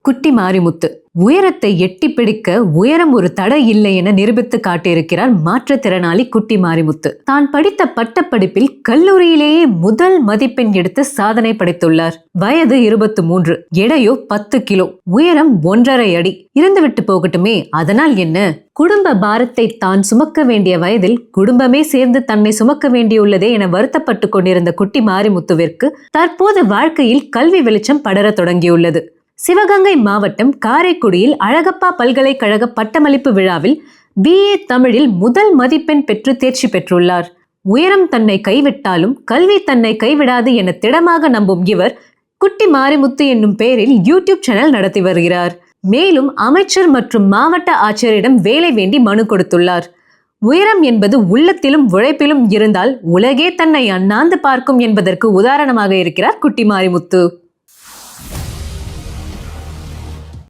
குட்டி மாரிமுத்து உயரத்தை எட்டி பிடிக்க உயரம் ஒரு தடை இல்லை என நிரூபித்து காட்டியிருக்கிறார் மாற்றுத்திறனாளி குட்டி மாரிமுத்து. தான் படித்த பட்டப்படிப்பில் கல்லூரியிலேயே முதல் மதிப்பெண் எடுத்து சாதனை படைத்துள்ளார். வயது 23, எடையோ 10 கிலோ, உயரம் 1.5 அடி. இருந்துவிட்டு போகட்டுமே, அதனால் என்ன? குடும்ப பாரத்தை தான் சுமக்க வேண்டிய வயதில் குடும்பமே சேர்ந்து தன்னை சுமக்க வேண்டியுள்ளதே என வருத்தப்பட்டு கொண்டிருந்த குட்டி மாரிமுத்துவிற்கு தற்போது வாழ்க்கையில் கல்வி வெளிச்சம் படர தொடங்கியுள்ளது. சிவகங்கை மாவட்டம் காரைக்குடியில் அழகப்பா பல்கலைக்கழக பட்டமளிப்பு விழாவில் BA தமிழில் முதல் மதிப்பெண் பெற்று தேர்ச்சி பெற்றுள்ளார். உயரம் தன்னை கைவிட்டாலும் கல்வி தன்னை கைவிடாது என திடமாக நம்பும் இவர் குட்டி மாரிமுத்து என்னும் பெயரில் யூடியூப் சேனல் நடத்தி வருகிறார். மேலும் அமைச்சர் மற்றும் மாவட்ட ஆட்சியரிடம் வேலை வேண்டி மனு கொடுத்துள்ளார். உயரம் என்பது உள்ளத்திலும் உழைப்பிலும் இருந்தால் உலகே தன்னை அண்ணாந்து பார்க்கும் என்பதற்கு உதாரணமாக இருக்கிறார் குட்டி மாரிமுத்து.